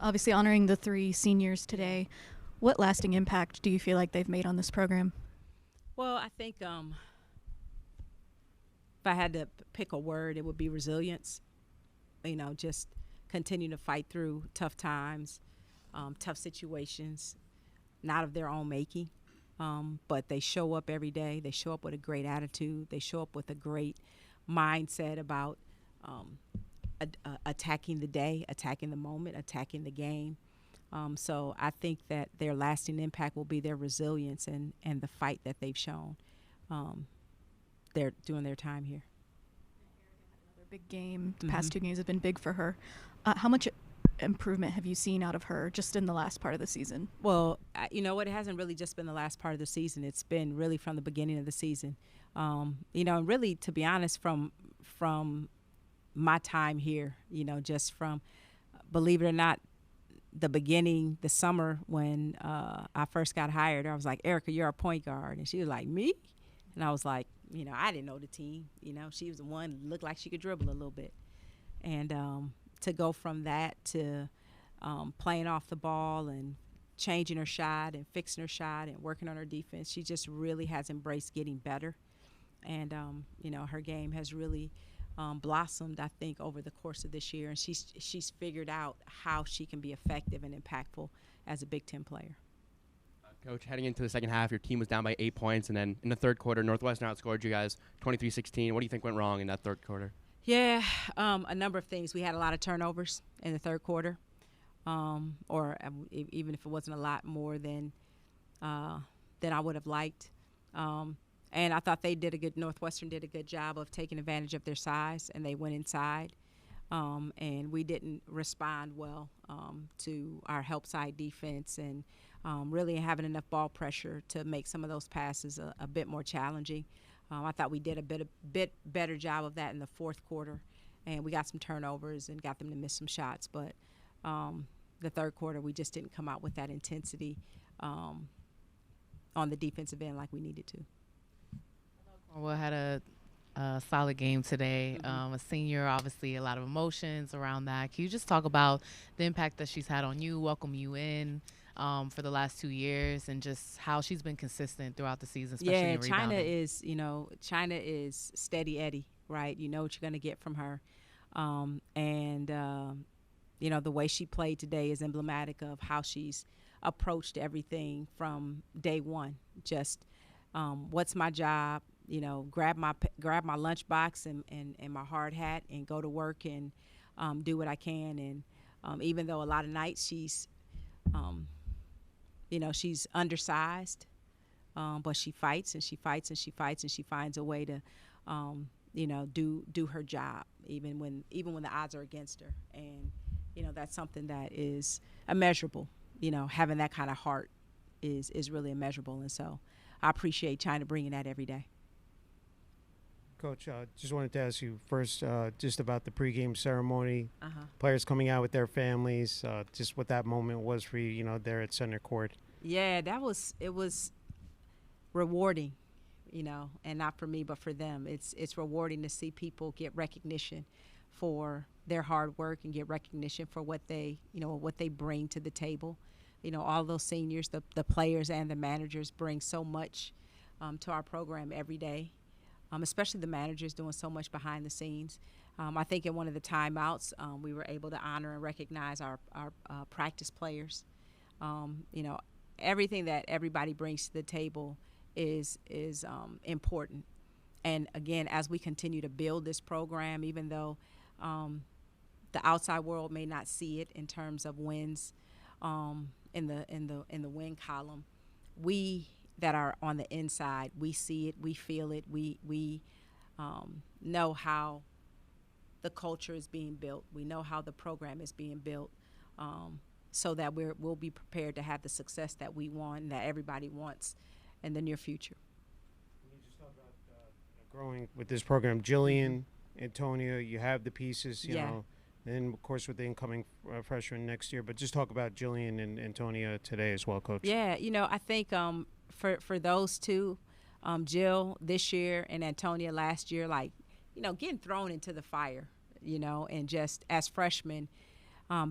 Obviously honoring the 3 seniors today. What lasting impact do you feel like they've made on this program? Well, I think if I had to pick a word, it would be resilience. Just continue to fight through tough times, tough situations, not of their own making. But they show up every day. They show up with a great attitude. They show up with a great mindset about um, attacking the day, attacking the moment, attacking the game. So I think that their lasting impact will be their resilience and the fight that they've shown. Um, they're doing their time here. Another big game. The hmm past 2 games have been big for her. How much improvement have you seen out of her just in the last part of the season? Well, you know what? It hasn't really just been the last part of the season. It's been really from the beginning of the season. And really, to be honest, from my time here, just from, believe it or not, the beginning, the summer when I first got hired, I was like, Erica, you're a point guard. And she was like, me? And I was like, I didn't know the team. She was the one that looked like she could dribble a little bit. And to go from that to playing off the ball and changing her shot and fixing her shot and working on her defense, she just really has embraced getting better. And, her game has really blossomed, I think, over the course of this year. And she's figured out how she can be effective and impactful as a Big Ten player. Coach, heading into the second half, your team was down by 8 points, and then in the third quarter, Northwestern outscored you guys 23-16. What do you think went wrong in that third quarter? Yeah, a number of things. We had a lot of turnovers in the third quarter, even if it wasn't a lot more than I would have liked. And I thought Northwestern did a good job of taking advantage of their size, and they went inside. And we didn't respond well to our help side defense and really having enough ball pressure to make some of those passes a bit more challenging. I thought we did a bit better job of that in the fourth quarter, and we got some turnovers and got them to miss some shots. But the third quarter, we just didn't come out with that intensity on the defensive end like we needed to. Well, had a solid game today. A senior, obviously, a lot of emotions around that. Can you just talk about the impact that she's had on you, welcome you in for the last 2 years, and just how she's been consistent throughout the season, especially in rebounding? China is steady Eddie, right? You know what you're going to get from her. The way she played today is emblematic of how she's approached everything from day one. Just what's my job? Grab my lunchbox and my hard hat and go to work and do what I can. And even though a lot of nights she's undersized, but she fights and she fights and she fights and she finds a way to, do her job even when the odds are against her. And that's something that is immeasurable. Having that kind of heart is really immeasurable. And so I appreciate China bringing that every day. Coach, just wanted to ask you first just about the pregame ceremony, players coming out with their families, just what that moment was for you, there at center court. Yeah, it was rewarding, and not for me, but for them. It's rewarding to see people get recognition for their hard work and get recognition for what they bring to the table. All those seniors, the players and the managers bring so much to our program every day. Especially the managers doing so much behind the scenes. I think in one of the timeouts, we were able to honor and recognize our practice players. Everything that everybody brings to the table is important. And again, as we continue to build this program, even though the outside world may not see it in terms of wins in the win column, we that are on the inside, we see it, we feel it, we know how the culture is being built, we know how the program is being built, so that we'll be prepared to have the success that we want and that everybody wants in the near future. Can you just talk about growing with this program, Jillian, Antonia, you have the pieces, you know, and of course with the incoming freshman next year, but just talk about Jillian and Antonia today as well, Coach. Yeah, I think for those two, Jill this year and Antonia last year, getting thrown into the fire, and just as freshmen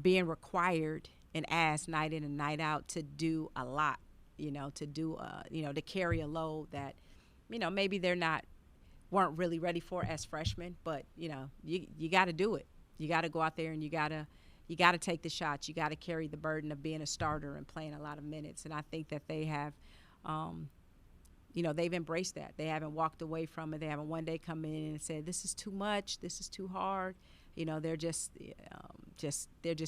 being required and asked night in and night out to do a lot, to carry a load that, maybe weren't really ready for as freshmen, but you got to do it. You got to go out there and you got to take the shots. You got to carry the burden of being a starter and playing a lot of minutes. And I think that they have, they've embraced that. They haven't walked away from it. They haven't one day come in and said, this is too much, this is too hard. They're just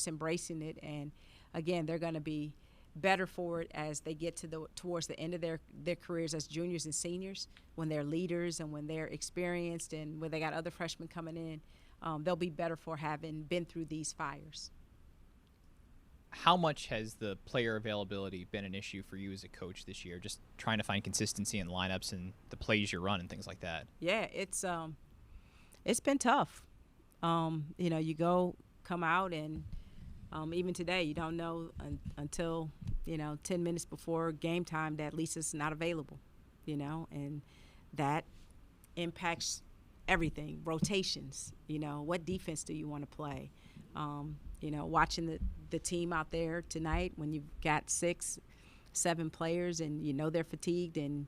embracing it. And again, they're going to be better for it as they get towards the end of their careers as juniors and seniors, when they're leaders and when they're experienced and when they got other freshmen coming in. They'll be better for having been through these fires. How much has the player availability been an issue for you as a coach this year, just trying to find consistency in lineups and the plays you run and things like that? Yeah, it's been tough. You come out and even today you don't know until 10 minutes before game time that Lisa's not available, and that impacts everything. Rotations, what defense do you want to play? Watching the team out there tonight when you've got 6-7 players and they're fatigued and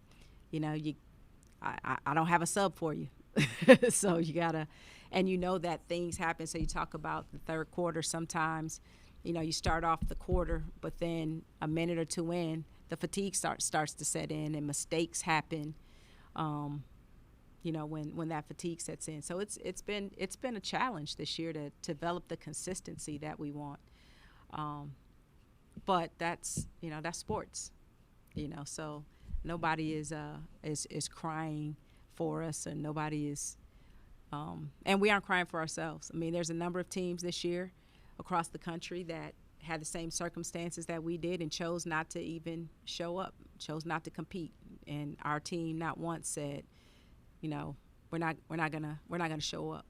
I don't have a sub for you. So you gotta, and that things happen. So you talk about the third quarter. Sometimes, you start off the quarter, but then a minute or two in, the fatigue starts to set in, and mistakes happen. When that fatigue sets in. So it's been a challenge this year to develop the consistency that we want. But that's sports. So nobody is crying for us, and nobody is, and we aren't crying for ourselves. I mean, there's a number of teams this year across the country that had the same circumstances that we did and chose not to even show up, chose not to compete. And our team not once said, we're not gonna show up,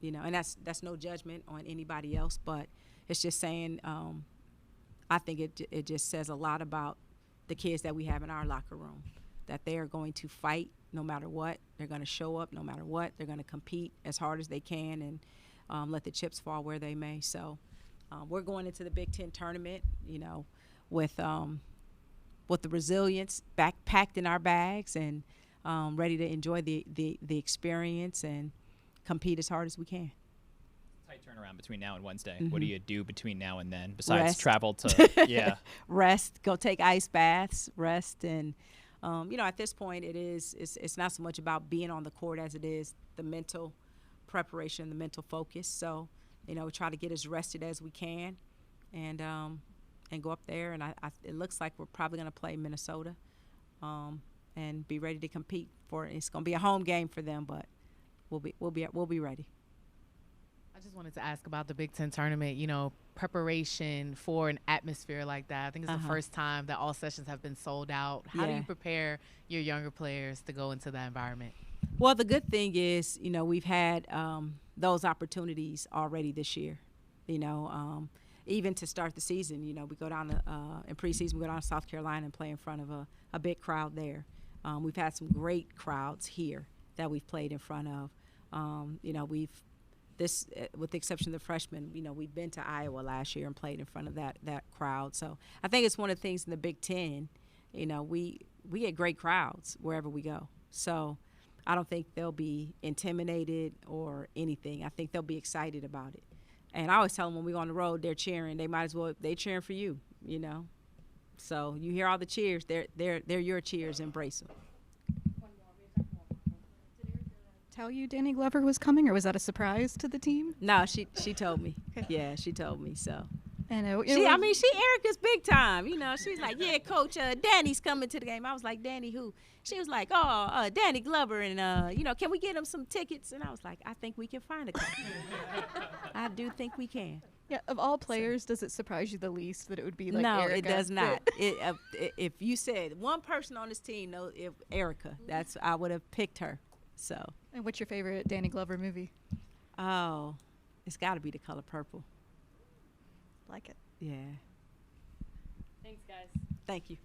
and that's no judgment on anybody else, but it's just saying, I think it just says a lot about the kids that we have in our locker room, that they are going to fight no matter what. They're going to show up no matter what. They're going to compete as hard as they can and let the chips fall where they may. So we're going into the Big Ten tournament, with the resilience packed in our bags and ready to enjoy the experience and compete as hard as we can. Tight turnaround between now and Wednesday. Mm-hmm. What do you do between now and then besides Rest. travel to yeah Rest, go take ice baths, rest, and at this point it's not so much about being on the court as it is the mental preparation, the mental focus. So we try to get as rested as we can and go up there, and it looks like we're probably going to play Minnesota and be ready to compete for it. It's going to be a home game for them, but we'll be ready. I just wanted to ask about the Big Ten tournament, preparation for an atmosphere like that. I think it's the first time that all sessions have been sold out. How do you prepare your younger players to go into that environment? Well, the good thing is, we've had those opportunities already this year. Even to start the season, we go down to, in preseason, we go down to South Carolina and play in front of a big crowd there. We've had some great crowds here that we've played in front of. With the exception of the freshmen, we've been to Iowa last year and played in front of that crowd. So I think it's one of the things in the Big Ten, we get great crowds wherever we go. So I don't think they'll be intimidated or anything. I think they'll be excited about it. And I always tell them when we go on the road, they're cheering. They might as well, they cheering for you, So you hear all the cheers. They're your cheers. Embrace them. Tell you Danny Glover was coming, or was that a surprise to the team? No, she told me. Yeah, she told me. So. And she Erica's big time. She's like, yeah, Coach, Danny's coming to the game. I was like, Danny who? She was like, Danny Glover, and can we get him some tickets? And I was like, I think we can find a couple. I do think we can. Yeah, of all players, does it surprise you the least that it would be like no, Erica? It does not. If you said one person on this team, if Erica, I would have picked her. So. And what's your favorite Danny Glover movie? Oh, it's got to be The Color Purple. Like it. Yeah. Thanks, guys. Thank you.